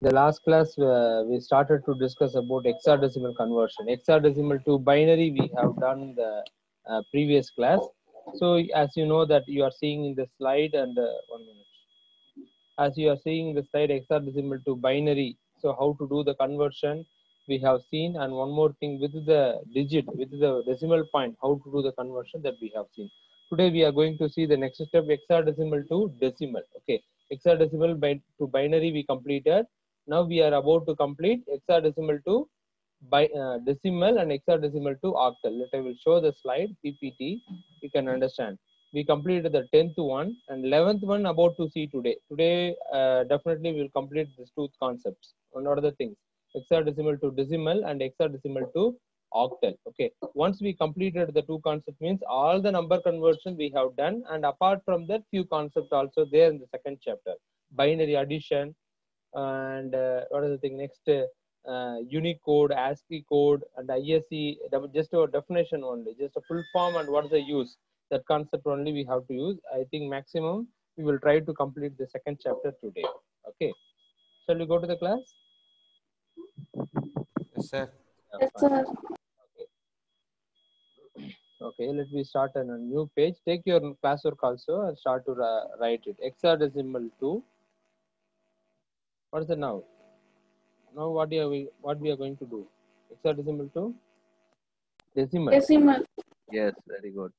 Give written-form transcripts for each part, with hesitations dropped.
The last class we started to discuss about hexadecimal conversion. Hexadecimal to binary we have done the previous class. So as you know that you are seeing in the slide and 1 minute. As you are seeing in the slide hexadecimal to binary. So how to do the conversion we have seen, and one more thing with the digit, with the decimal point, how to do the conversion that we have seen. Today we are going to see the next step, hexadecimal to decimal. Okay, hexadecimal to binary we completed. Now we are about to complete hexadecimal to decimal and hexadecimal to octal. Let I will show the slide PPT. You can understand. We completed the 10th one and 11th one about to see today. Today definitely we will complete these two concepts. One other things, hexadecimal to decimal and hexadecimal to octal. Okay. Once we completed the two concepts means all the number conversion we have done, and apart from that few concepts also there in the second chapter. Binary addition and what is the thing next? Unicode, ASCII code, and ISE. Just a definition only, just a full form and what is the use. That concept only we have to use. I think maximum we will try to complete the second chapter today. Okay. Shall we go to the class? Yes, sir. Yes, sir. Okay, let me start on a new page. Take your classwork also and start to write it. Hexadecimal to, what is it now? Now what we are going to do? Hexadecimal to decimal. Decimal. Yes, very good.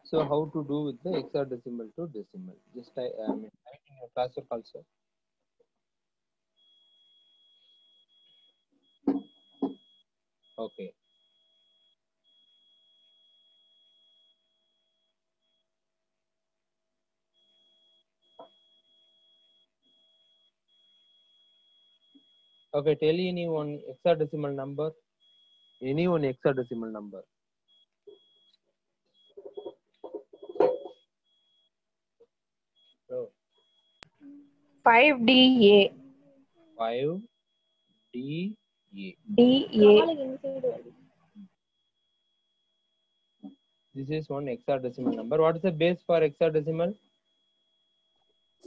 So how to do with the hexadecimal to decimal? Just type in your classwork also. Okay. Okay, tell anyone hexadecimal number. Anyone hexadecimal number. So 5DA. 5DA. DA. This is one hexadecimal number. What is the base for hexadecimal?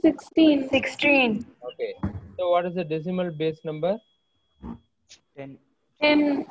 16. 16. Okay. So what is the decimal base number? 10. 10.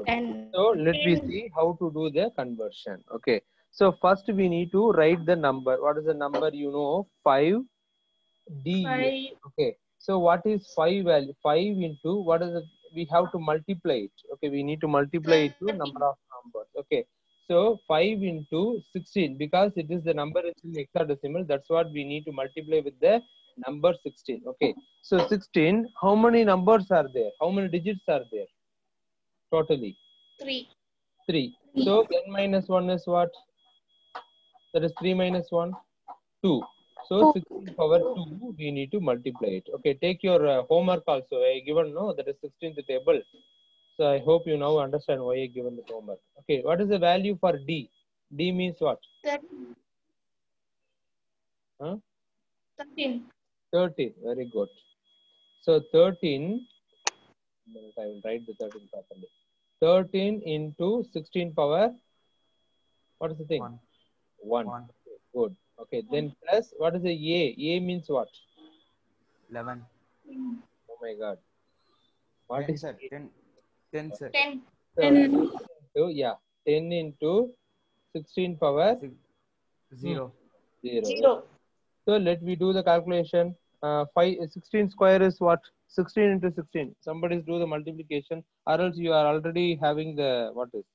And So let me see how to do the conversion. Okay. So first we need to write the number. What is the number? You know, 5D. 5. Okay. So what is 5 value? 5 into what is it? We have to multiply it. Okay. We need to multiply it to number of numbers. Okay. So 5 into 16, because it is the number is in hexadecimal. That's what we need to multiply with the number 16. Okay. So 16, how many numbers are there? How many digits are there? Totally 3. 3. So n minus 1 is what? That is 3 minus 1, 2. So 16 power 2, we need to multiply it. Okay, take your homework also. I given no, that is 16th table. So I hope you now understand why I given the homework. Okay, what is the value for D? D means what? 13. Huh? 13. 13. Very good. So 13, I will write the 13 properly. 13 into 16 power, what is the thing? 1. 1. 1. Okay, good. Okay, then plus, what is the A? A means what? 11. Oh my God. What 10, is sir. 10. 10, sir. 10. So 10. 10 into 16 power 0. 0. 0. So let me do the calculation. 16 square is what? 16 into 16. Somebody do the multiplication, or else you are already having the what is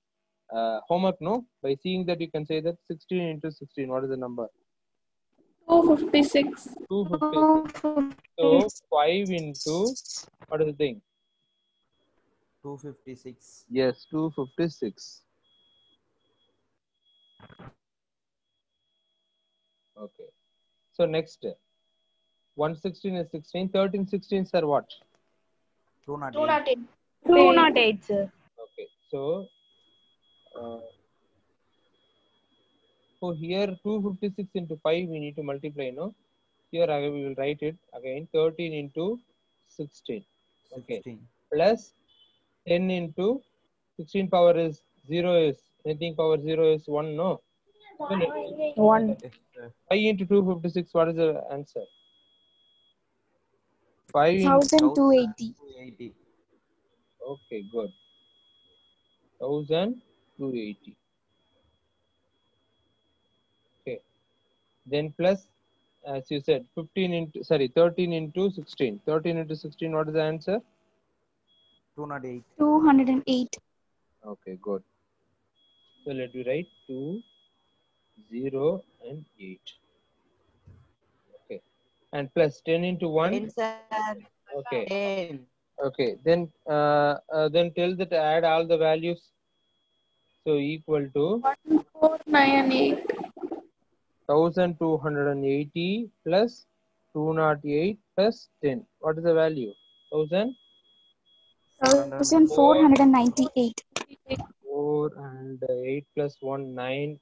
homework, no? By seeing that you can say that 16 into 16. What is the number? 256. 256. So 5 into what is the thing? 256. Yes, 256. Okay. So next, 116 is 16. 13 16s are what? 208. 208, sir. Okay. So so here 256 into 5 we need to multiply, no? Here we will write it again 13 into 16. Okay. 16. Plus 10 into 16 power is 0 is anything power 0 is 1, no? So 1. Yes, sir. 5 into 256, what is the answer? 5 into 1280. 80. okay, good. 1280. Okay. Then plus, as you said, 13 into 16. 13 into 16, what is the answer? 208. 208. Okay, good. So let me write 2, 0, and 8. Okay. And plus 10 into 1. 10, sir. Okay. 10. Okay. Then tell that add all the values. So equal to 1498. 1280 plus 208 plus 10. What is the value? 1498. 4 and 8 plus 1, 9.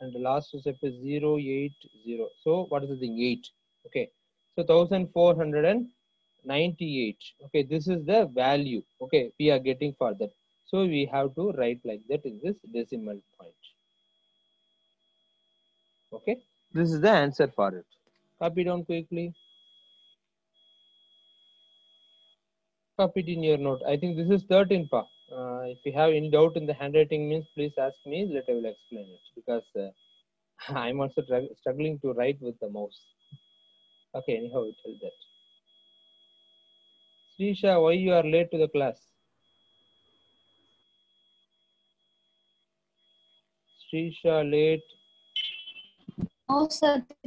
And the last step is 0, 8, 0. So what is the thing? 8. Okay. So 1498. Okay. This is the value. Okay. We are getting for that. So we have to write like that in this decimal point. Okay. This is the answer for it. Copy down quickly. Copy it in your note. I think this is 13 pa. If you have any doubt in the handwriting means, please ask me. Later I will explain it because I'm also struggling to write with the mouse. Okay, anyhow, we tell that. Srisha, why you are late to the class? Srisha late. No, sir. I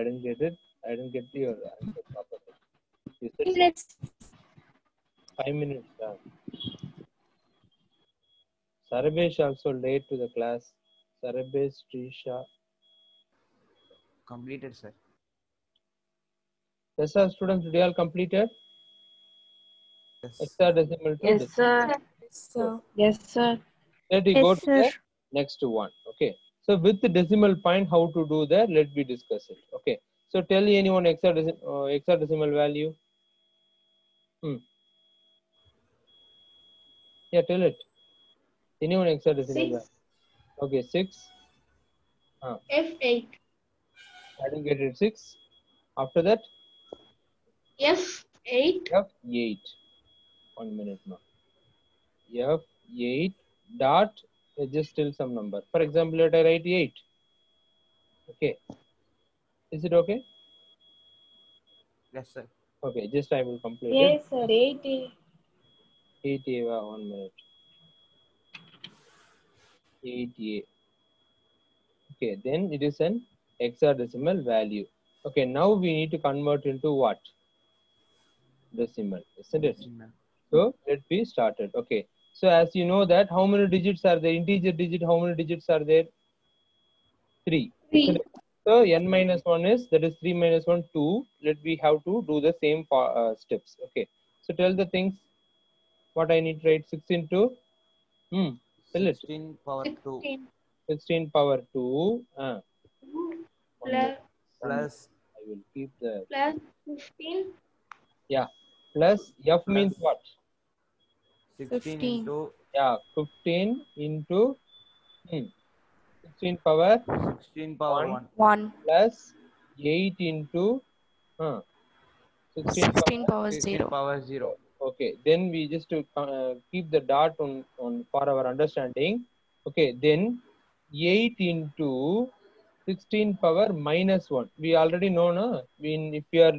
didn't get it. I didn't get your answer properly. You said Minutes. 5 minutes. Sarabhesh also late to the class. Sarabhesh, Srisha. Completed, sir. Rest of students, did you all completed? Yes. Hexadecimal to Yes, decimal. sir. So, Yes, sir. Let me Yes, go to sir. the next one. Okay. So with the decimal point, how to do that? Let me discuss it. Okay. So tell anyone hexadecimal value. Yeah, tell it. Anyone hexadecimal value? 6. Okay, 6. F8. I didn't get it. 6. After that, F8. F8. 1 minute now. F8 dot, just tell some number. For example, let I write 8. Okay. Is it okay? Yes, sir. Okay, just I will complete it. Yes, sir. 80. 8A, 1 minute. 8A. Okay, then it is an hexadecimal value. Okay, now we need to convert into what? Decimal, isn't it? Decimal. So let be started. Okay, so as you know that how many digits are there? Integer digit, how many digits are there? 3. 3. So n minus 1 is, that is 3 minus 1, 2. We have to do the same steps. Okay, so tell the things what I need to write. 6 into tell it. 16 power 2 16. 16 power 2 Plus, plus I will keep the plus 15. yeah plus f means Plus. what? 16 15. into Yeah, 15 into 16 power 16 power 1 1. plus 8 into 16 16 power power 16 0. power 0. okay, then we just to keep the dot on for our understanding. Okay, then 8 into 16 power minus 1. We already know, no? If you are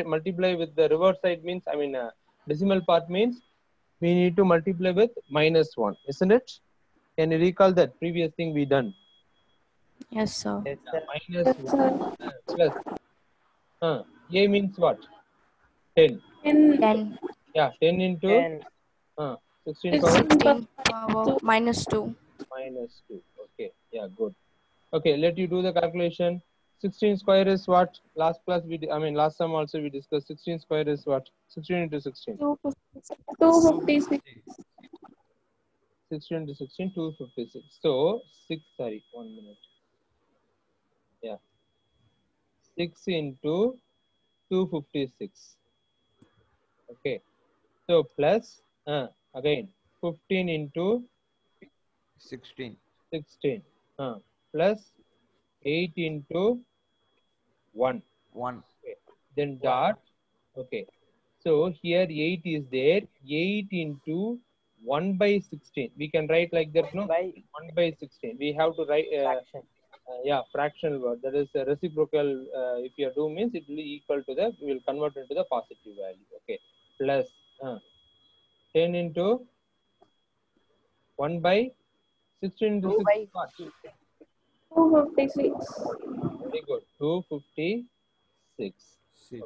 multiply with the reverse side means, I mean, decimal part means we need to multiply with minus 1, isn't it? Can you recall that previous thing we done? Yes, sir. Yes, sir. Minus 1 plus. A means what? 10. 10. Yeah, 10 into 10. 16 power 16 power minus 2. minus 2. Okay, yeah, good. Okay, let you do the calculation. 16 square is what? Last class last time also we discussed 16 square is what? 16 into 16. 256. 16 into 16, 256. So 6, sorry, 1 minute. Yeah. 6 into 256. Okay. So plus again 15 into 16 16 plus 8 into 1 1. Then dot. Okay. So here 8 is there. 8 into 1 by 16. We can write like that, no? 1 by 16. We have to write, fractional word. That is reciprocal. If you do means it will be equal to the, we will convert into the positive value. Okay. Plus 10 into 1 by 16 into 6. What? 256. Very good. 256. 6.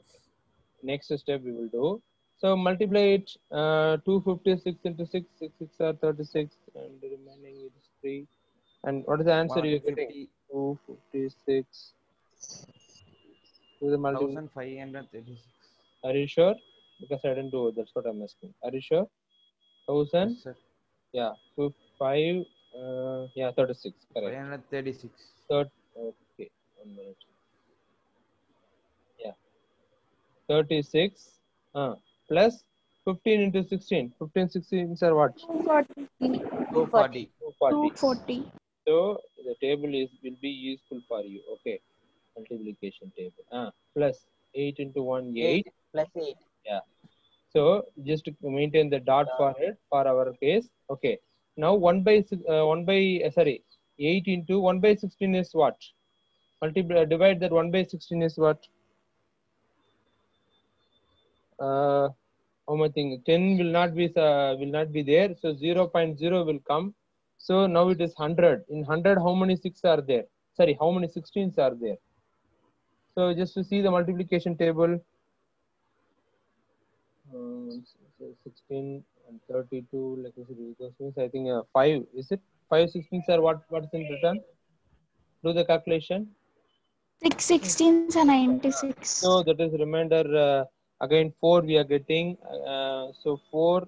Next step we will do. So multiply it 256 into 6, 6 6 are 36, and the remaining is 3. And what is the answer you are getting? 256. Do the multiplication. 1536. Are you sure? Because I didn't do it. That's what I'm asking. Are you sure? 1000? Yes, sir. Yeah. 5. 36. Correct. 536. Okay. 1 minute. Yeah. 36. Plus 15 into 16. 15 16 are what? 240. 240. So the table will be useful for you. Okay. Multiplication table. Plus 8 into 1, 8. plus 8. Yeah. So just to maintain the dot for it for our case. Okay. Now 8 into 1 by 16 is what? Multiply, divide that 1 by 16 is what? How much thing? 10 will not be there. So 0.0 will come. So now it is 100. In 100, how many 6 are there? Sorry, how many 16s are there? So just to see the multiplication table, 16 and 32, like this means I think 5. Is it 5 16s are what is in return? Do the calculation. 6 16s are 96. So that is remainder. Again 4 we are getting. So 4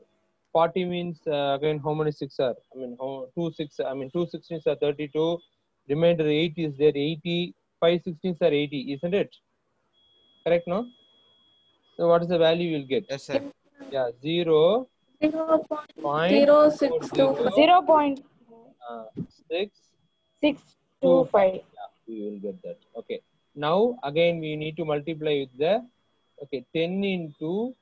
40 means again how many 6 are? I mean 2 6. I mean 2 16s are 32. Remainder 8 is there 80. 5 16s are 80, isn't it? Correct, no? So what is the value you will get? Yes, sir. Yeah, 0. 0.0625. 0.625. 625. Yeah, we will get that. Okay. Now again we need to multiply with the 10 into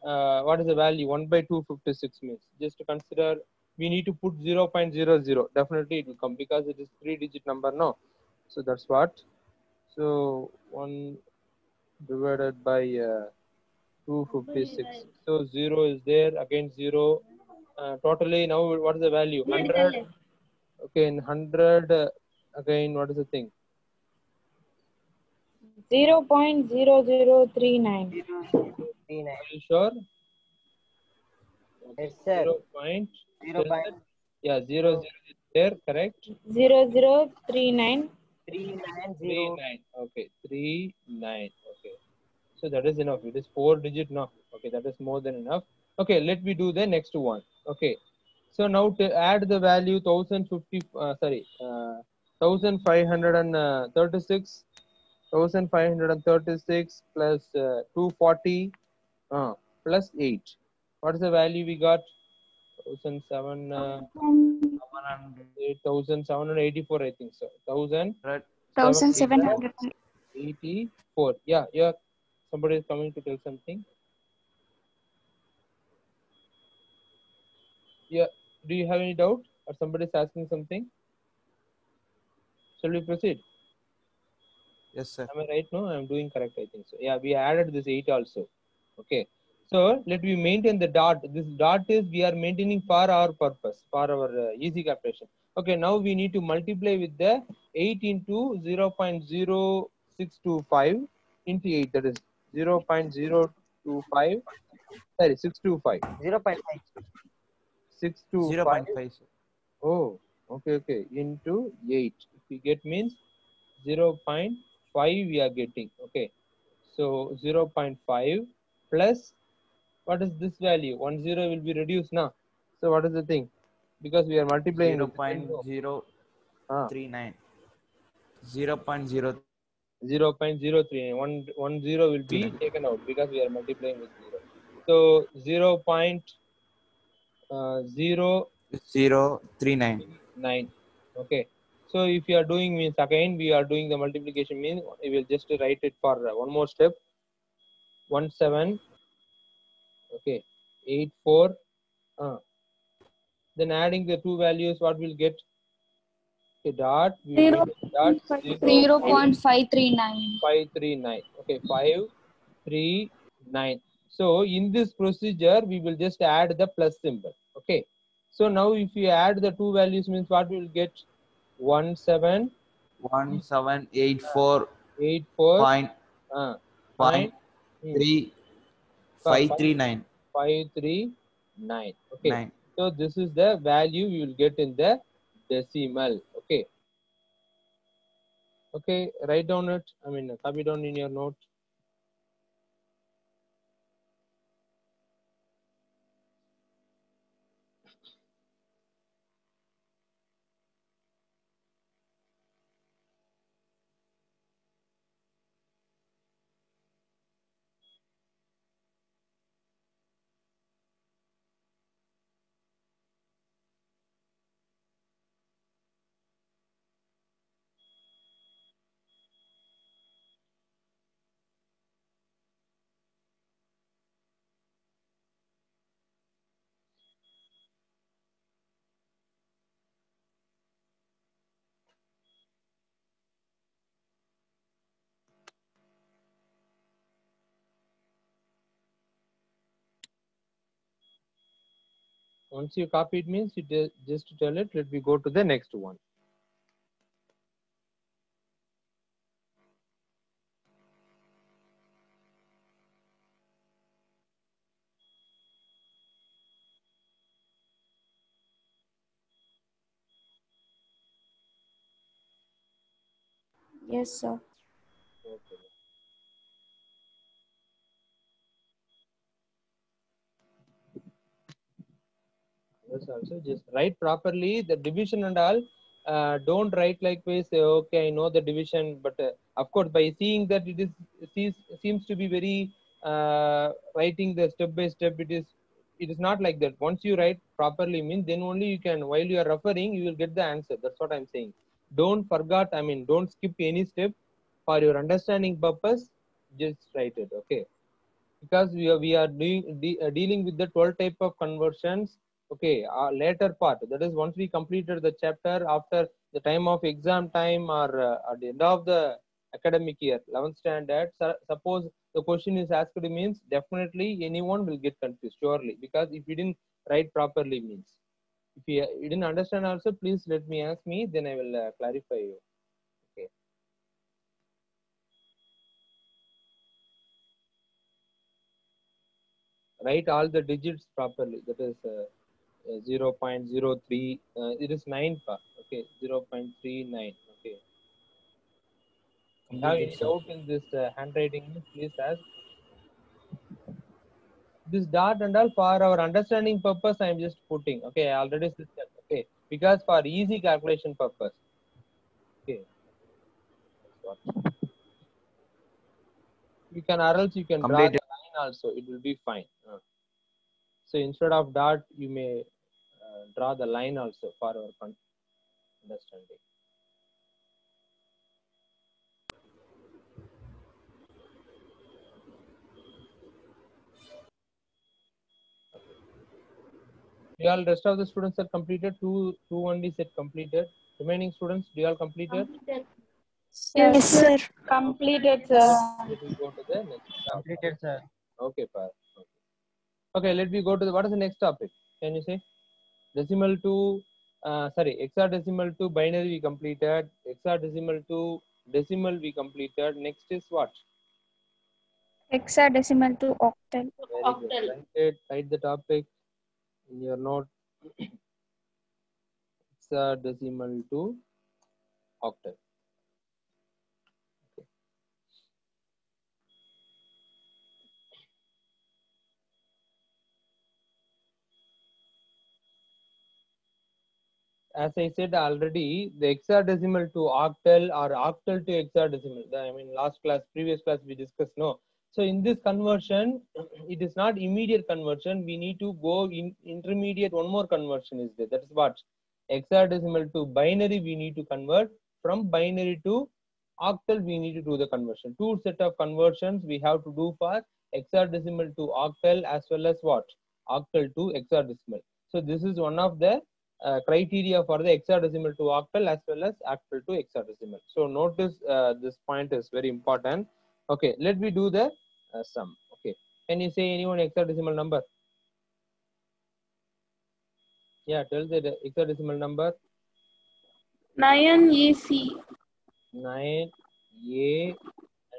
what is the value? 1 by 256 means. Just to consider, we need to put 0.00. Definitely it will come because it is 3-digit number now. So that's what. So 1 divided by 256. So 0 is there. Again 0. Totally now what is the value? 100. Okay, in 100 again what is the thing? 0.0039. Are you sure? Okay. Yes, sir. 0. Yeah, 0 is there, correct? 0039. 390. Okay, 39. Okay. So that is enough. It is 4-digit now. Okay, that is more than enough. Okay, let me do the next one. Okay. So now to add the value 1536 1536 plus 240 plus 8. What is the value we got? 8,784, I think so. 1,784. Yeah. Somebody is coming to tell something. Yeah. Do you have any doubt or somebody is asking something? Shall we proceed? Yes, sir. Am I right? No, I'm doing correct. I think so. Yeah, we added this 8 also. Okay. So let me maintain the dot. This dot is we are maintaining for our purpose, for our easy calculation. Okay, now we need to multiply with the 8 into 0.0625 into 8. That is 0.025. Sorry, 625. 0.5. 625. 0.5, sir. Oh, okay. Into 8. If we get means 0.5 we are getting. Okay. So 0.5 plus what is this value? 10 will be reduced now. So what is the thing? Because we are multiplying with 0.039. 0.0. 0.039. 10 will be taken out because we are multiplying with 0. So 0.039. 039. Okay. So if you are doing means again we are doing the multiplication means we will just write it for one more step. 1 7, okay, 8 4. Then adding the two values, what we'll get? A dot. We will get dot 0.539. 539. Okay, 539. So in this procedure, we will just add the plus symbol. Okay. So now if you add the two values means what we will get? 1 7 1784 8 4 point point 3 539 539. Okay. 9. So this is the value you will get in the decimal. Okay. Okay. Write down it. I mean, copy down in your note. Once you copy it means you just tell it. Let me go to the next one. Yes, sir. Okay. Yes, also just write properly the division and all. Don't write like this. Okay, I know the division, but of course, by seeing that seems to be very writing the step by step. It is not like that. Once you write properly, means then only you can. While you are referring, you will get the answer. That's what I'm saying. Don't forget. I mean, don't skip any step for your understanding purpose. Just write it. Okay, because we are dealing with the 12 type of conversions. Okay, later part, that is once we completed the chapter after the time of exam time, or at the end of the academic year 11th standard, suppose the question is asked means definitely anyone will get confused surely, because if you didn't write properly means, if you didn't understand also, please let me ask me, then I will clarify you. Okay, write all the digits properly, that is 0.03, it is 9 pa. Okay, 0.39. Okay, have any doubt in this handwriting, please ask. This dot and all for our understanding purpose I am just putting. Okay, I already said that. Okay, because for easy calculation purpose. Okay, that's what you can, or else you can draw Completed. the line also, it will be fine. So instead of dot you may draw the line also for our understanding. Do all rest of the students are completed? Two only set completed. Remaining students, do you all completed? Yes, sir. Completed, sir. Let me go to the next topic. Completed, sir. Okay, fine. Okay, let me go to what is the next topic? Can you say? Decimal to, hexadecimal to binary we completed. Hexadecimal to decimal we completed. Next is what? Hexadecimal to octal. Very good. Write it. Write the topic in your note. Hexadecimal to octal. As I said already, the hexadecimal to octal or octal to hexadecimal. I mean, previous class we discussed. No. So in this conversion, it is not immediate conversion. We need to go in intermediate. One more conversion is there. That is what? Hexadecimal to binary we need to convert. From binary to octal we need to do the conversion. Two set of conversions we have to do for hexadecimal to octal as well as what? Octal to hexadecimal. So this is one of the criteria for the hexadecimal to octal as well as octal to hexadecimal. So notice this point is very important. Okay, let me do the sum. Okay, can you say anyone hexadecimal number? Yeah, tell the hexadecimal number. 9 AC. 9 A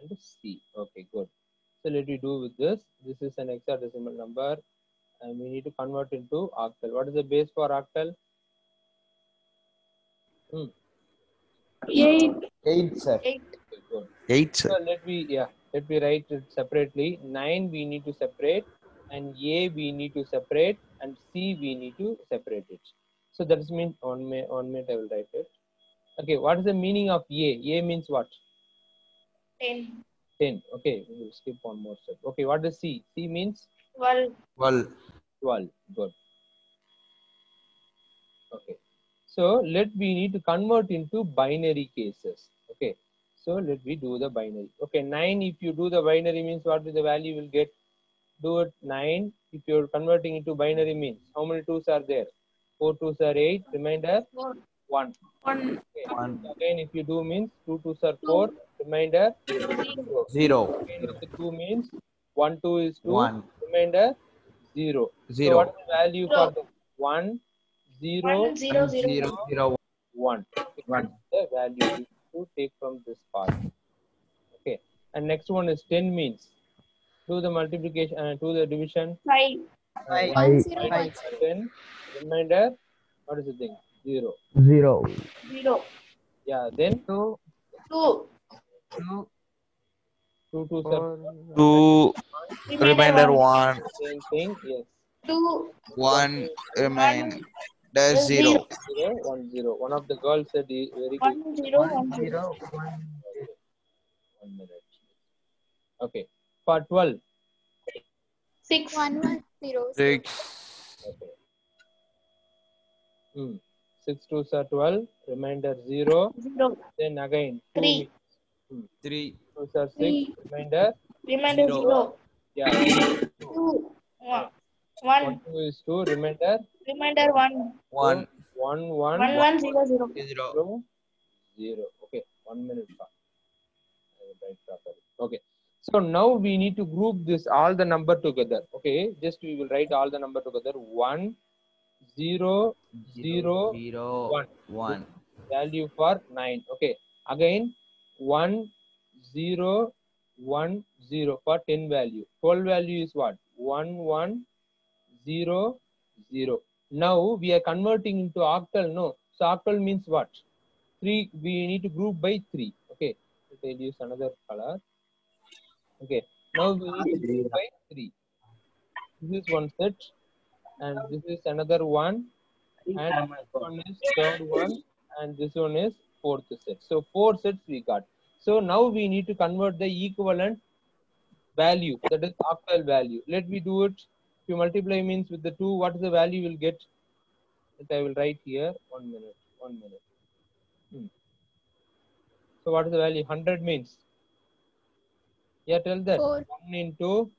and C. Okay, good. So let me do with this. This is an hexadecimal number and we need to convert into octal. What is the base for octal? 8. 8, sir. 8. Okay, good. 8, So sir. let me write it separately. 9 we need to separate and A we need to separate and C we need to separate it. So that is mean on minute I will write it. Okay, what is the meaning of A? A means what? 10. 10. Okay, we will skip one more step. Okay, what is C? C means 12. 12. 12. Good. Okay. So we need to convert into binary cases. Okay. So let me do the binary. Okay, 9 if you do the binary means what is the value you will get? Do it 9. If you're converting into binary means how many 2s are there? 4 2s are 8. Remainder 4. 1. 1. Okay. 1. So again if you do means 2 2s are 4. Remainder 0. 0. Again with the 2 means 1 2 is 2. 1. Remainder 0. So what is 0. the value for the 1 0 1 0 0 0, 1. 0, 1? Okay, 1. the value you need to take from this part. Okay, and next one is 10 means do the multiplication and do the division. 5. 5 to 10. Remainder, what is the thing? 0. 0. 0. Yeah, then 2, 2. 2, 2 2 2. Remainder Remainder 1. 1. same thing. Yes. 2. 1. 1. Remainder 0. 0. 0 1 0. One of the girls said very good. 1 0 1 0. 0, 1. Okay, 1 minute. Okay, for 12. 6. 6. Okay. 6 2s are 12. Remainder 0. 0. Then again 2 3. means 3. 2s are 6. 3. Remainder, Remainder 0. 0. yeah, 2. 2. 1. 1 1. 2 is 2. Remainder, Remainder 1. 1. 1 1 1 1 0 0. 0. 0 0. Okay, 1 minute. I will write properly. Okay. So now we need to group this all the number together. Okay, just we will write all the number together. 1 0 0 0. 1. 1. Value for 9. Okay. Again 1 0 1 0 for 10 value. 12 value is what? 1 1 0 0. Now we are converting into octal. No. So octal means what? 3. We need to group by 3. Okay. I'll use another color. Okay. Now we need to group by 3. This is one set and this is another one and this one is third one and this one is fourth set. So 4 sets we got. So now we need to convert the equivalent value, that is octal value. Let me do it. If you multiply means with the 2, what is the value you will get? That I will write here. 1 minute. 1 minute. So what is the value? 100 means. Yeah, tell that. 1 into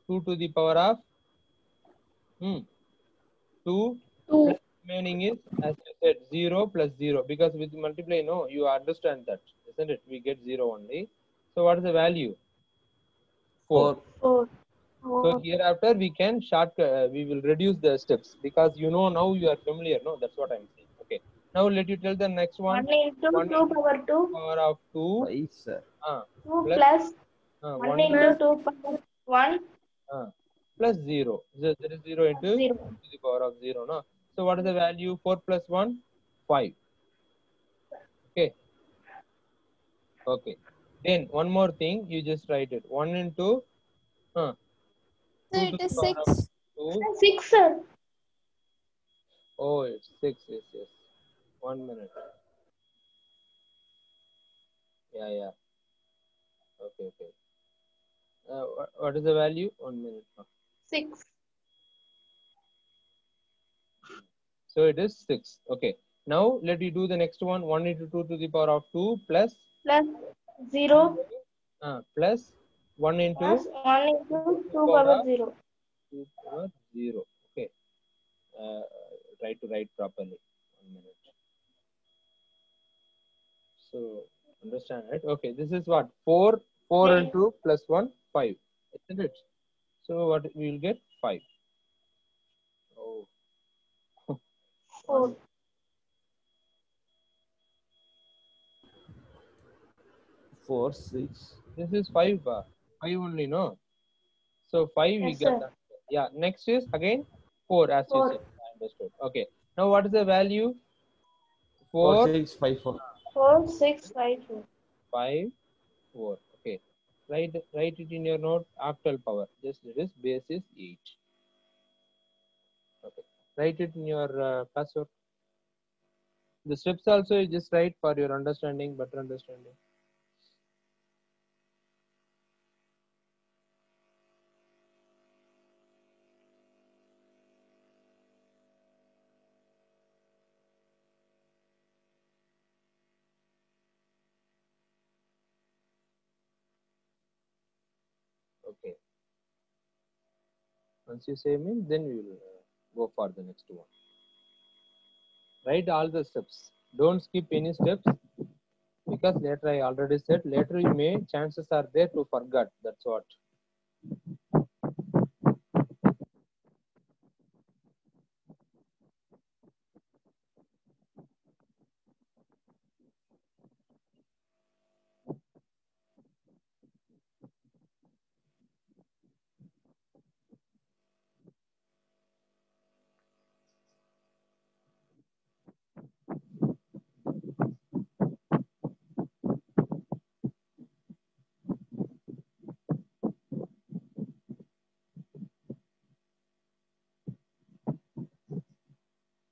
2 to the power of 2 2. plus remaining is, as you said, 0 plus 0, because with multiply, no, you understand that, isn't it? We get 0 only. So what is the value? 4. 4. 4. So hereafter we can we will reduce the steps because now you are familiar. No, that's what I'm saying. Okay. Now let you tell the next one. 1 into 1 2 power 2. power of 2 5, sir. 2 plus plus 1 1 into 2 power 1. plus 0. There is 0 into 0. to the power of 0. No. So what is the value? 4 plus 1? 5. Okay. Okay. Then one more thing, you just write it. 1 into 2 to the power of 2. 6, sir. Oh, it's 6. Yes, yes. 1 minute. Yeah, yeah. Okay, okay. What is the value? 1 minute. 6. So it is 6. Okay. Now let me do the next one. 1 into 2 to the power of 2 plus plus 0 plus 1 into plus 1 into 2 power power of 0. 2 power 0. Okay. Try to write properly. 1 minute. So understand, right? Okay, this is what? 4 and 2 plus 1, 5. Isn't it? So what we will get? 5. Oh. 4. 4, 6. This is 5 bar. 5 only, no? So 5 we Yes, get sir. that. Yeah, next is again 4 as you 4. said. I understood. Okay. Now what is the value? 4, 4, 6, 5, 4. 4, 6, 5, 4. 5, 4. Okay. Write it in your note. Octal power. Just it is base is 8. Okay. Write it in your password. The steps also you just write for your understanding, better understanding. Okay. Once you say me, then we will go for the next one. Write all the steps. Don't skip any steps because later I already said later you may chances are there to forget. That's what.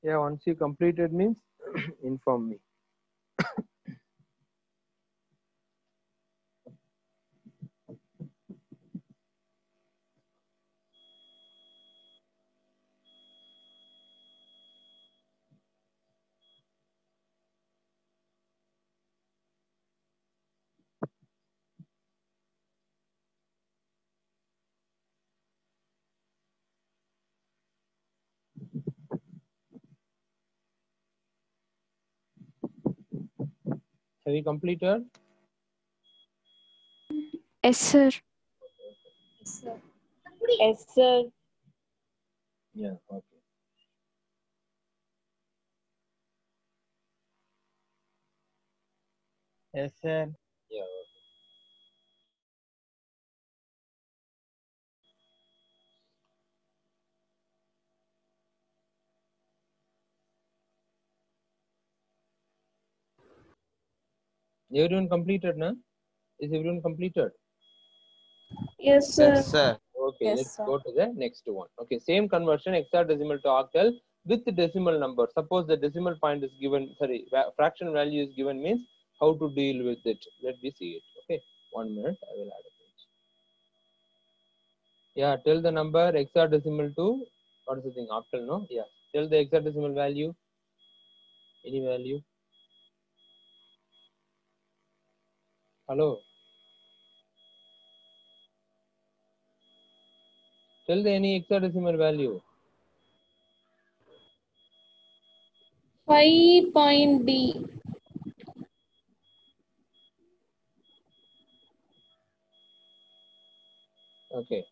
Yeah, once you completed means inform me. Have you completed? Yes, sir. Yes, sir. Yeah, okay. Yes, sir. Yeah, okay. Everyone completed, na? Is everyone completed? Yes, sir. Yes, sir. Okay, Yes, let's sir. go to the next one. Okay, same conversion hexadecimal to octal with the decimal number. Suppose the decimal point is given, sorry, fraction value is given means how to deal with it. Let me see it. Okay, 1 minute. I will add a page. Yeah, tell the number hexadecimal to what is the thing octal, no? Yeah, tell the hexadecimal value. Any value? Hello. Tell the any hexadecimal value. 5 point D. Okay,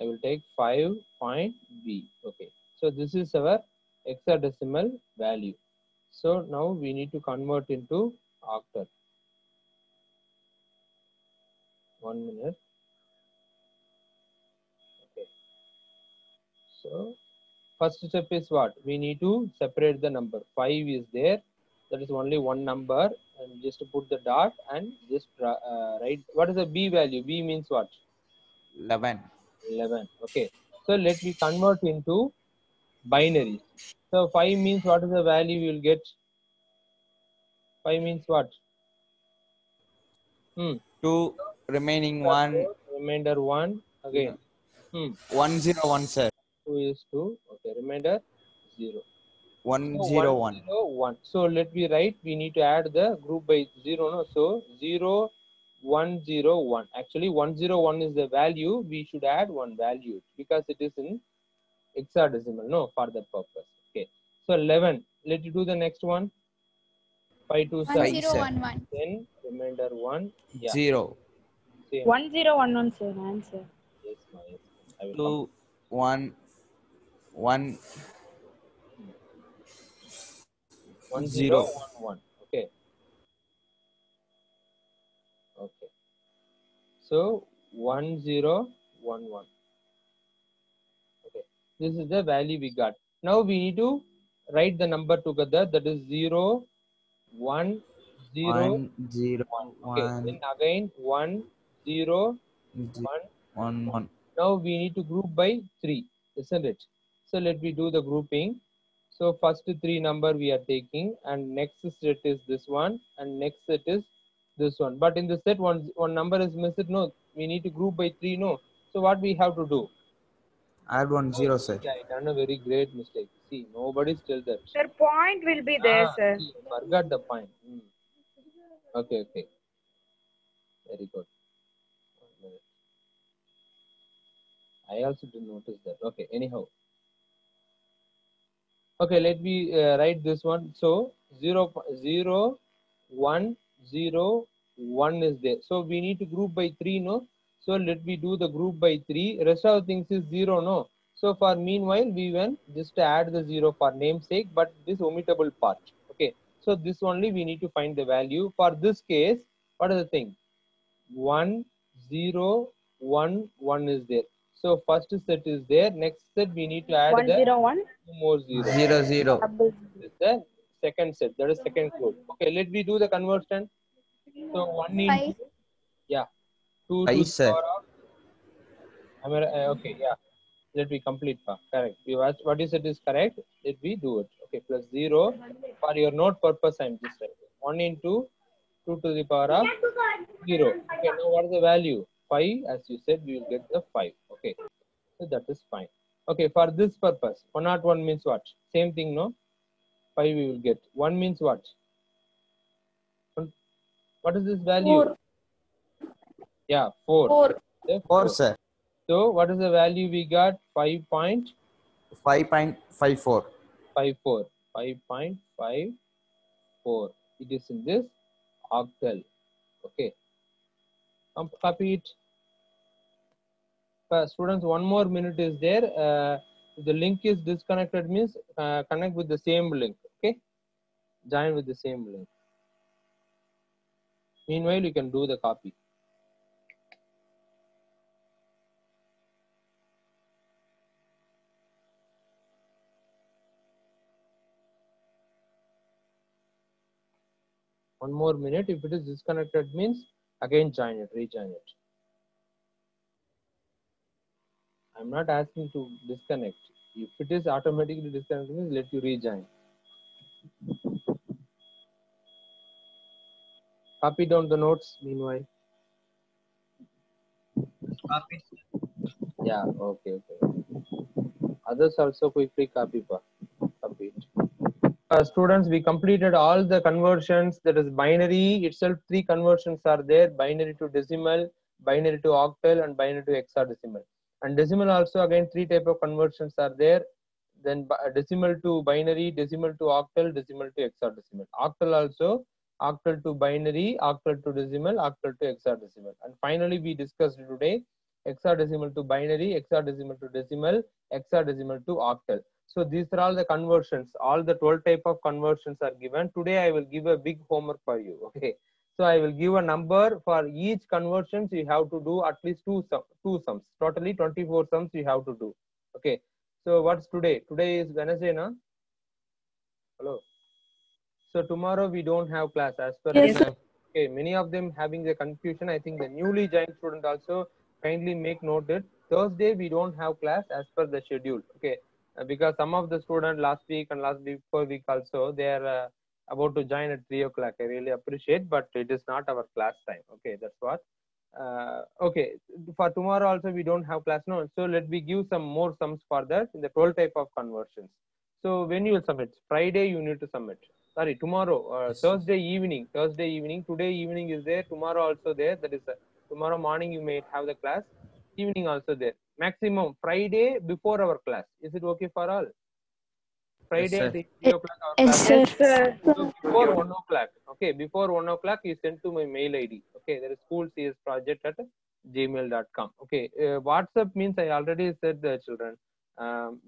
I will take 5 point B. Okay, so this is our hexadecimal value. So now we need to convert into octal. 1 minute. Okay, so first step is what? We need to separate the number. 5 is there. That is only one number, and just put the dot and just write. What is the B value? B means what? 11. 11. Okay, so let me convert into binaries. So 5 means what is the value you will get? 5 means what? 2 remaining Remainder 1. 4, remainder 1 Yeah. again. 101, sir. 2 is 2. Okay, remainder 0. 101. 101. So let me write, we need to add the group by 0. No? So 0, 101. Actually, 101 is the value. We should add one value because it is in hexadecimal. No, for that purpose. Okay. So 11. Let you do the next one. 5 to 7. 1011. 10. Remainder 1. Yeah. 0. Same. 1011 sir, answer. Yes, ma, yes. I will 2 1 1 0. 1011. Okay. Okay. So 1011. Okay. This is the value we got. Now we need to write the number together. That is 0, 1, 0, 1 0 1. Okay. 1 Then again 1, 0, 1. 1 1. Now we need to group by 3, isn't it? So let me do the grouping. So first 3 number we are taking, and next set is this one, and next set is this one. But in the set one number is missed. No, we need to group by 3. No. So what we have to do? Add 1 0, sir. Yeah, I done a very great mistake. See, nobody still that. Sir, point will be there, sir. See, forgot the point. Okay, okay. Very good. 1 minute. I also didn't notice that. Okay, anyhow. Okay, let me write this one. So 0, 0, 1, 0, 1 is there. So we need to group by 3, no? So let me do the group by 3. Rest of things is 0, no? So for meanwhile, we went just add the 0 for namesake, but this omittable part. Okay, so this only we need to find the value. For this case, what is the thing? 1, 0, 1, 1 is there. So first set is there. Next set we need to add 101 the 2 more 0. 0 0. double This is the second set. That is second code. Okay, let me do the conversion. So 1 into 5. yeah 2 to 5, the sir. power of okay, yeah. Let me complete. Correct. You asked what you said is correct. Let me do it. Okay, plus 0. For your note purpose, I'm just writing 1 into 2 to the power of 0. Okay, now what is the value? 5. As you said, we will get the 5. Okay, so that is fine. Okay, for this purpose, 101 means what? Same thing, no? 5 we will get. 1 means what? What is this value? 4. Yeah, 4. 4. Okay, 4, sir. So what is the value we got? 5.54. 5.54. 5.54. It is in this octal. Okay. Copy it. Students, one more minute is there. If the link is disconnected means connect with the same link. Okay. Join with the same link. Meanwhile, you can do the copy. One more minute. If it is disconnected means again join it, rejoin it. I'm not asking to disconnect. If it is automatically disconnected means let you rejoin. Copy down the notes meanwhile. Copy. Yeah, okay, okay. Others also quickly copy it. Students, we completed all the conversions. That is binary itself. 3 conversions are there: binary to decimal, binary to octal, and binary to hexadecimal. And decimal also again 3 type of conversions are there. Then decimal to binary, decimal to octal, decimal to hexadecimal. Octal also octal to binary, octal to decimal, octal to hexadecimal. And finally, we discussed today hexadecimal to binary, hexadecimal to decimal, hexadecimal to octal. So these are all the conversions. All the 12 type of conversions are given. Today I will give a big homework for you. Okay. So I will give a number for each conversions. You have to do at least two sums. Totally 24 sums you have to do. Okay. So what's today? Today is Wednesday, no? Hello. So tomorrow we don't have class as per Yes, the okay. Many of them having the confusion. I think the newly joined student also kindly make noted. Thursday we don't have class as per the schedule. Okay. Because some of the student last week and last week before week also they are about to join at 3 o'clock. I really appreciate, but it is not our class time. Okay, that's what. Okay, for tomorrow also we don't have class. No, so let me give some more sums for that in the 12 type of conversions. So when you will submit? Friday you need to submit. Sorry, tomorrow, Thursday evening. Thursday evening. Today evening is there. Tomorrow also there. That is tomorrow morning you may have the class. Evening also there. Maximum Friday before our class. Is it okay for all? Friday sir. at 3 o'clock our Yes, class. sir. Yes, sir. So before 1 o'clock. Okay, before 1 o'clock you send to my mail ID. Okay, there is schoolcsproject@gmail.com. Okay, WhatsApp means I already said the children.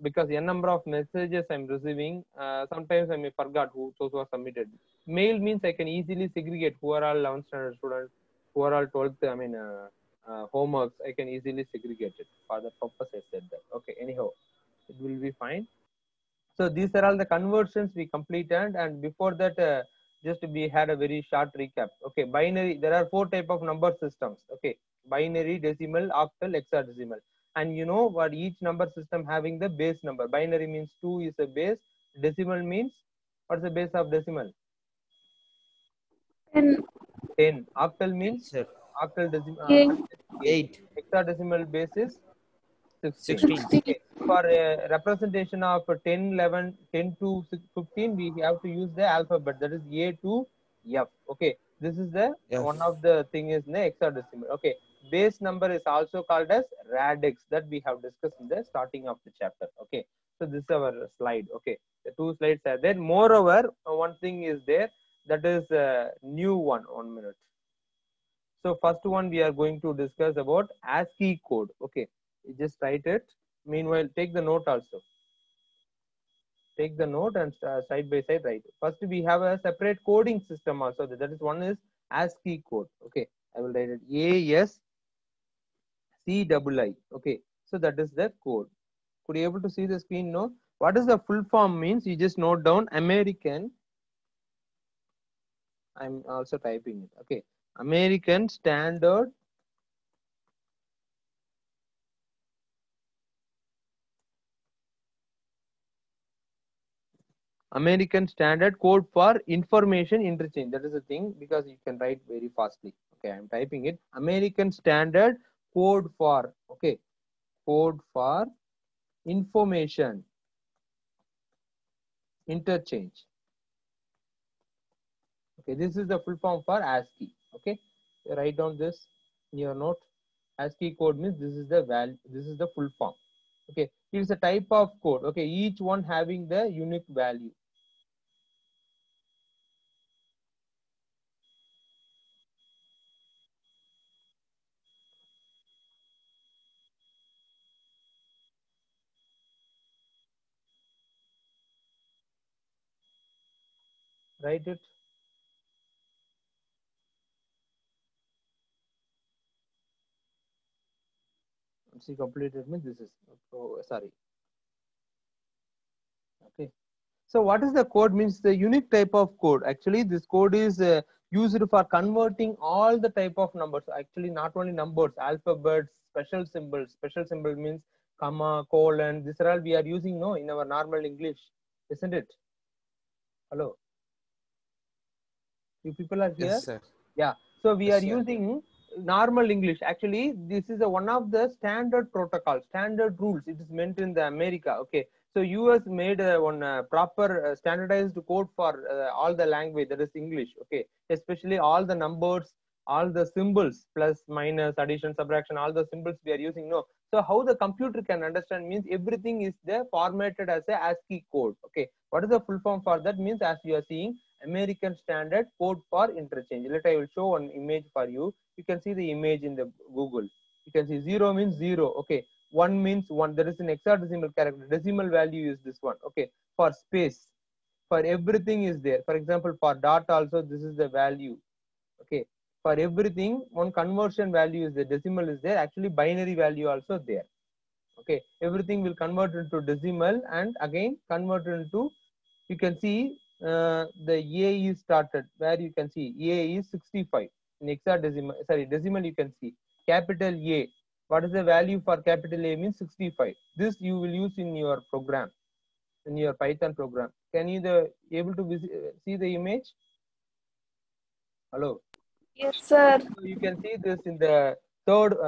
Because a number of messages I'm receiving, sometimes I may forgot those who are submitted. Mail means I can easily segregate who are all 11th standard students, who are all 12th, homeworks. I can easily segregate it. For that purpose, I said that. Okay, anyhow, it will be fine. So these are all the conversions we completed, and before that, just we had a very short recap. Okay, binary. There are 4 type of number systems. Okay, binary, decimal, octal, hexadecimal. And you know what each number system having the base number. Binary means 2 is a base. Decimal means what's the base of decimal? 10. 10. Octal means Sir. octal decimal. 8. 8. Hexadecimal base is 16. 16. Okay. For representation of 10, 11, 10 to 15, we have to use the alphabet. That is A to F. Okay. This is the F. one of the thing is the hexadecimal. Okay. Base number is also called as radix, that we have discussed in the starting of the chapter. Okay. So this is our slide. Okay. The 2 slides are there. Moreover, one thing is there, that is a new one. 1 minute. So first one we are going to discuss about ASCII code. Okay. You just write it. Meanwhile, take the note also. Take the note and side by side write. First, we have a separate coding system also. That is, one is ASCII code. Okay, I will write it ASCII. Okay, so that is the code. Could you able to see the screen? No. What is the full form means? You just note down American. I'm also typing it. Okay, American Standard American Standard Code for Information Interchange. That is the thing, because you can write very fastly. Okay, I'm typing it. American Standard Code for, okay, Code for Information Interchange. Okay, this is the full form for ASCII. Okay, write down this in your note. ASCII code means this is the value, this is the full form. Okay, it is a type of code. Okay, each one having the unique value. Write it. See, completed means this is, oh, sorry. Okay. So what is the code means? The unique type of code. Actually, this code is used for converting all the type of numbers. Actually, not only numbers, alphabets, special symbols. Special symbol means comma, colon. These are all we are using no in our normal English, isn't it? Hello. You people are here? Yes, sir. Yeah. So we Yes, are sir. using normal English. Actually, this is one of the standard protocols, standard rules. It is meant in the America. Okay. So US made one proper standardized code for all the language, that is English. Okay. Especially all the numbers, all the symbols, plus, minus, addition, subtraction, all the symbols we are using. No. So how the computer can understand means everything is there formatted as a ASCII code. Okay. What is the full form for that means, as you are seeing, American Standard Code for Interchange. Later I will show one image for you. You can see the image in the Google. You can see 0 means 0. Okay. 1 means 1. There is an hexadecimal character. Decimal value is this one. Okay. For space, for everything is there. For example, for dot also, this is the value. Okay. For everything, one conversion value is the decimal is there. Actually, binary value also there. Okay. Everything will convert into decimal and again convert into, you can see the A is started where you can see A is 65 in hexadecimal, sorry, decimal. You can see capital A. What is the value for capital A means 65. This you will use in your program, in your Python program. Can you able to see the image? Hello. Yes, sir. So you can see this in the third,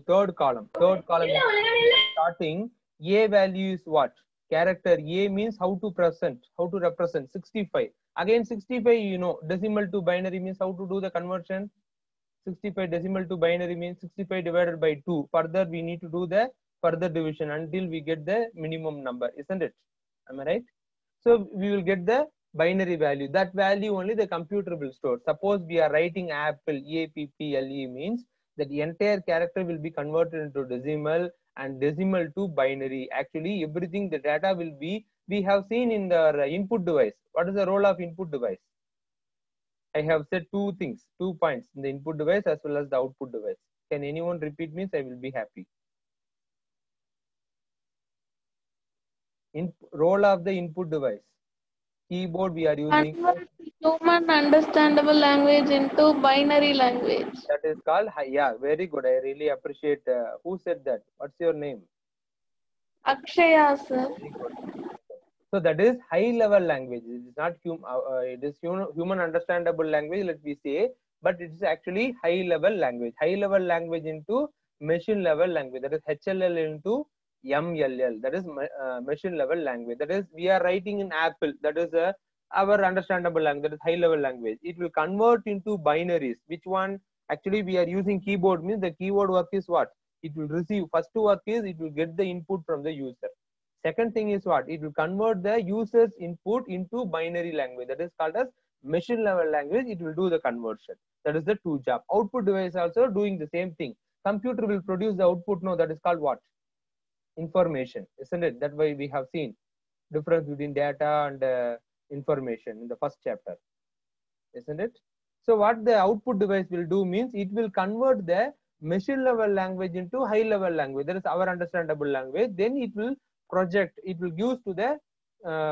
third column. Third column is starting. A value is what? character A means how to represent 65. Again 65, you know, decimal to binary means how to do the conversion. 65 decimal to binary means 65 divided by 2. Further, we need to do the further division until we get the minimum number, isn't it? Am I right? So we will get the binary value. That value only the computer will store. Suppose we are writing apple, APPLE means that the entire character will be converted into decimal and decimal to binary. Actually, everything, the data will be, we have seen in the input device. What is the role of input device? I have said 2 things, 2 points in the input device as well as the output device. Can anyone repeat means I will be happy. Role of the input device. Keyboard we are using. Convert human understandable language into binary language. That is called, yeah, very good. I really appreciate. Who said that? What's your name? Akshaya, sir. Very good. So that is high level language. It is not it is human understandable language, let me say, but it is actually high level language. High level language into machine level language. That is HLL into MLL. That is machine level language. That is, we are writing in Apple. That is our understandable language. That is high level language. It will convert into binaries. Which one? Actually, we are using keyboard, means the keyword work is what? It will receive. First work is it will get the input from the user. Second thing is what? It will convert the user's input into binary language. That is called as machine level language. It will do the conversion. That is the 2 job. Output device also doing the same thing. Computer will produce the output. No, that is called what? Information, isn't it? That way we have seen difference between data and information in the first chapter, isn't it? So what the output device will do means it will convert the machine level language into high level language. That is our understandable language. Then it will project, it will give to the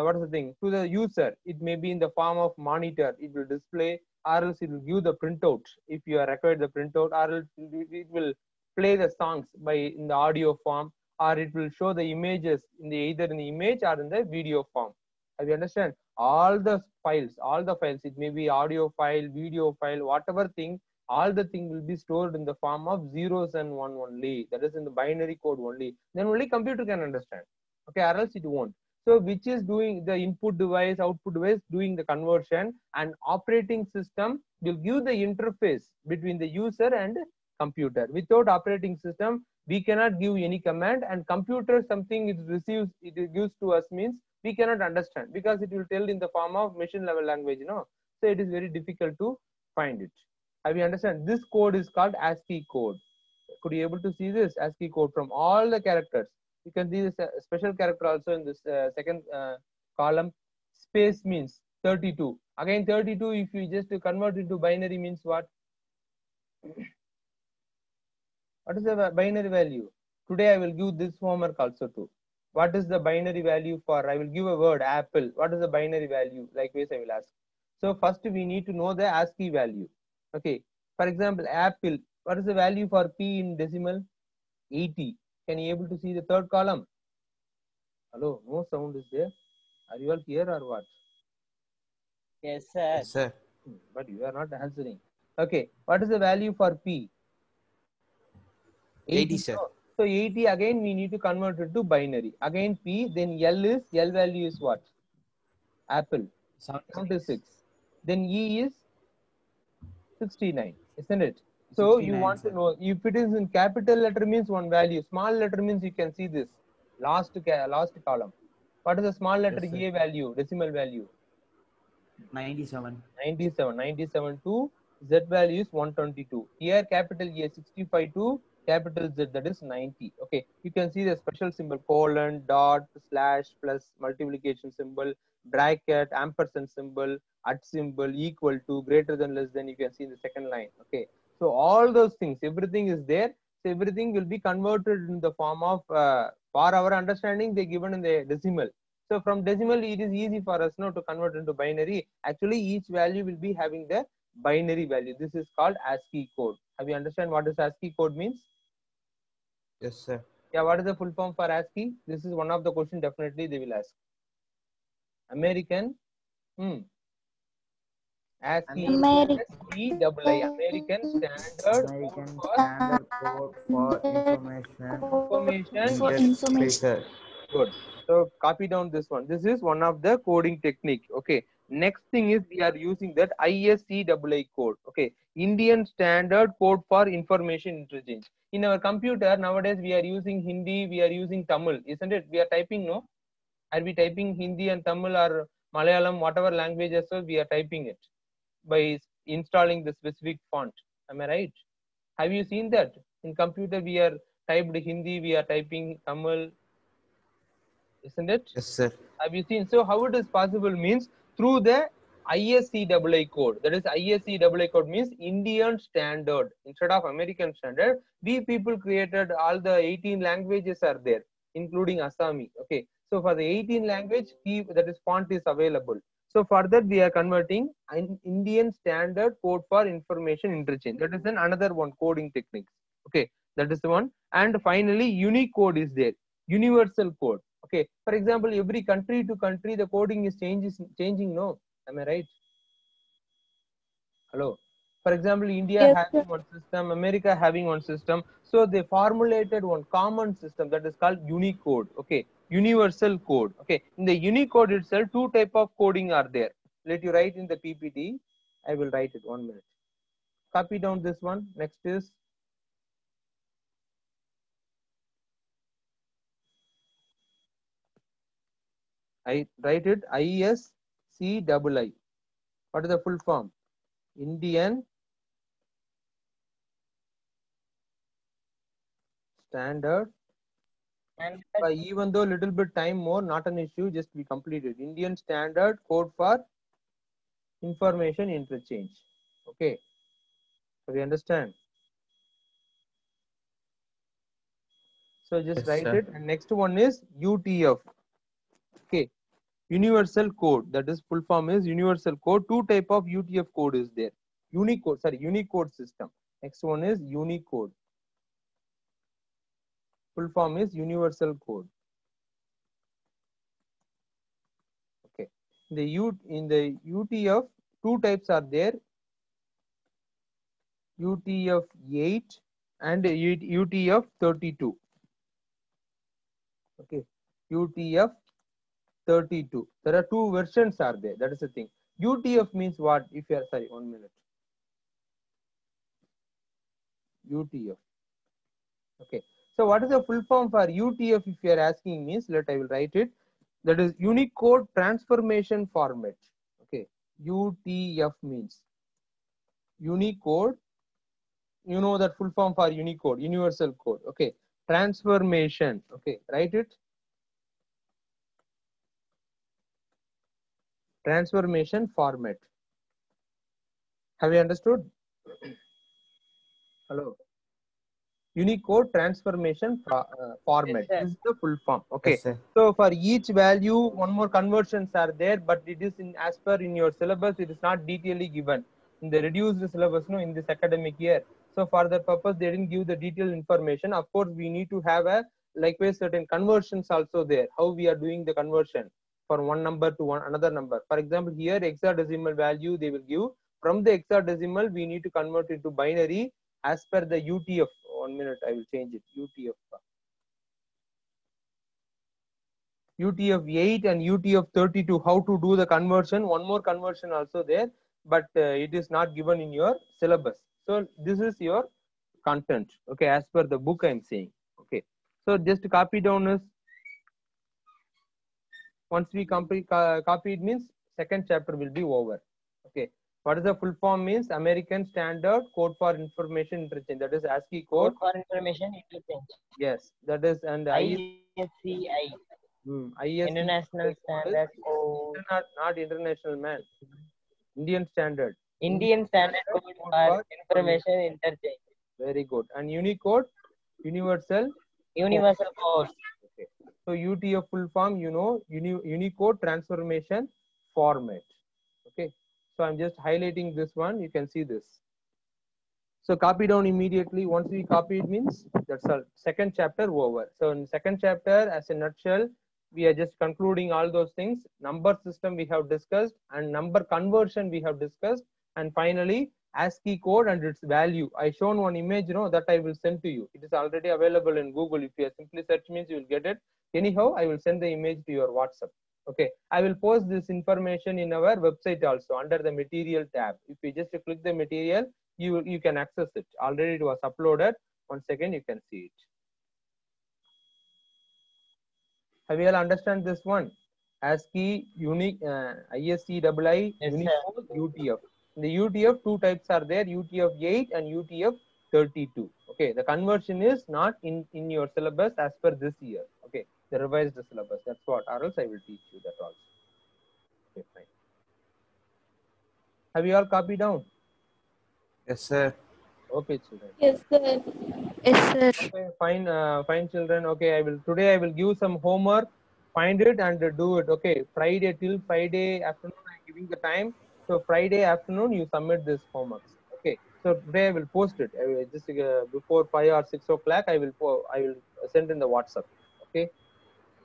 what is the thing, to the user. It may be in the form of monitor, it will display, or else it will give the printout if you are required the printout, or else it will play the songs by in the audio form, or it will show the images in the either in the image or in the video form. Have you understand? All the files, it may be audio file, video file, whatever thing, all the thing will be stored in the form of zeros and one only. That is in the binary code only. Then only computer can understand. Okay, or else it won't. So which is doing the input device, output device doing the conversion, and operating system will give the interface between the user and computer. Without operating system, we cannot give any command, and computer something it receives, it gives to us means we cannot understand because it will tell in the form of machine level language, you know. So it is very difficult to find it. Have you understand? This code is called ASCII code. Could you able to see this ASCII code from all the characters? You can see this special character also in this second column. Space means 32. Again 32, if you just convert into binary means what? What is the binary value? Today I will give this homework also too. What is the binary value for? I will give a word apple. What is the binary value? Likewise I will ask. So first we need to know the ASCII value. Okay. For example, apple. What is the value for P in decimal? 80. Can you able to see the third column? Hello, no sound is there. Are you all here or what? Yes, sir. Yes, sir. But you are not answering. Okay, what is the value for P? 80, sir. So 80 again we need to convert it to binary. Again P, then L value is what? Apple. 76. Then E is 69, isn't it? So 69, you want to know if it is in capital letter means one value, small letter means you can see this last column. What is the small letter Yes, A value, decimal value? 97. 97 to Z value is 122. Here capital A 65 to capital Z, that is 90. Okay, you can see the special symbol colon, dot, slash, plus, multiplication symbol, bracket, ampersand symbol, at symbol, equal to, greater than, less than. You can see in the second line. Okay, so all those things, everything is there. So everything will be converted in the form of for our understanding they given in the decimal. So from decimal it is easy for us now to convert into binary. Actually each value will be having the binary value. This is called ASCII code. Have you understand what is ASCII code means? Yes, sir. Yeah, what is the full form for ASCII? This is one of the questions definitely they will ask. American ASCII American American Standard American for Standard Code for Information for Information. information. Interfacer. Good. So copy down this one. This is one of the coding technique. Okay. Next thing is we are using that ISCAA code. Okay. Indian Standard Code for Information Interchange. In our computer nowadays we are using Hindi, we are using Tamil, isn't it? We are typing, no? Are we typing Hindi and Tamil or Malayalam, whatever languages, so we are typing it by installing the specific font. Am I right? Have you seen that? In computer we are typed Hindi, we are typing Tamil, isn't it? Yes, sir. Have you seen? So how it is possible means through the ISCAA code. That is ISCAA code means Indian Standard. Instead of American Standard, we people created all the 18 languages are there, including Assami. Okay. So for the 18 language, that is font is available. So for that we are converting an Indian Standard Code for Information Interchange. That is another one coding techniques. Okay. That is the one. And finally, Unicode is there. Universal code. Okay. For example, every country to country, the coding is changing. No. Am I right? Hello. For example, India Yes, having sir. one system, America having one system. So they formulated one common system that is called Unicode. Okay. Universal code. Okay. In the Unicode itself, two type of coding are there. Let you write in the PPT. I will write it 1 minute. Copy down this one. Next is I write it ISCAA. What is the full form? Indian Standard. And Even though little bit time more, not an issue, just we completed. Indian Standard Code for Information Interchange. Okay. So we understand. So just Yes, write sir. it. And next one is UTF. Okay. Universal code. That is full form is universal code. Two type of UTF code is there. Unicode system. Next one is Unicode. Full form is universal code. Okay. In the UTF, two types are there. UTF-8 and UTF-32. Okay. UTF-32. There are two versions are there. That is the thing. UTF means what? If you are sorry, 1 minute. UTF. Okay. So what is the full form for UTF? If you are asking means, I will write it. That is Unicode Transformation Format. Okay. UTF means Unicode. You know that full form for Unicode, Universal Code. Okay. Transformation. Okay. Write it. Transformation format. Have you understood? Hello. Unicode transformation format. Yes, sir. This is the full form. Okay. Yes, sir. So for each value, one more conversions are there, but it is as per in your syllabus, it is not detailedly given. In the reduced syllabus, no, in this academic year. So for that purpose, they didn't give the detailed information. Of course, we need to have a likewise certain conversions also there. How we are doing the conversion for one number to another number. For example, here hexadecimal value they will give. From the hexadecimal, we need to convert it to binary as per the UTF. 1 minute, I will change it. UTF. UTF-8 and UTF-32, how to do the conversion. One more conversion also there, but it is not given in your syllabus. So this is your content. Okay, as per the book I am saying. Okay, so just copy down is, once we copy it means second chapter will be over. Okay, what is the full form means? American Standard Code for Information Interchange. That is ASCII code. Code for Information Interchange. Yes, that is, and ISCI. International Standard Code. Not international, man. Indian Standard. Indian Standard Code for Information Interchange. Very good. And Unicode, Universal. Universal Code. Okay. So UTF full form, you know, Unicode Transformation Format. Okay. So I'm just highlighting this one. You can see this. So copy down immediately. Once we copy it means that's our second chapter over. So in second chapter, as a nutshell, we are just concluding all those things. Number system we have discussed, and number conversion we have discussed, and finally ASCII code and its value. I shown one image, that I will send to you. It is already available in Google. If you simply search means you will get it. Anyhow, I will send the image to your WhatsApp. Okay, I will post this information in our website also under the material tab. If you just click the material, you can access it. Already it was uploaded. Once again, you can see it. Have you all understand this one? ASCII, unique, ISCII, Yes, Unicode, UTF. In the UTF, two types are there, UTF-8 and UTF-32. Okay, the conversion is not in your syllabus as per this year. Okay, the revised syllabus. That's what, or else I will teach you that also. Okay, fine. Have you all copied down? Yes, sir. Okay, children. Yes, sir. Yes, sir. Okay, fine, fine, children. Okay, today I will give some homework. Find it and do it. Okay, Friday till Friday afternoon I'm giving the time. So Friday afternoon you submit this homework. Okay, so today I will post it. I will just before 5 or 6 o'clock I will send in the WhatsApp. Okay,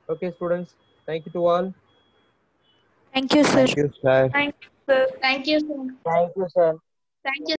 okay, students. Thank you to all. Thank you, sir. Thank you, sir. Thank you, sir. Thank you, sir. Thank you, sir. Thank you.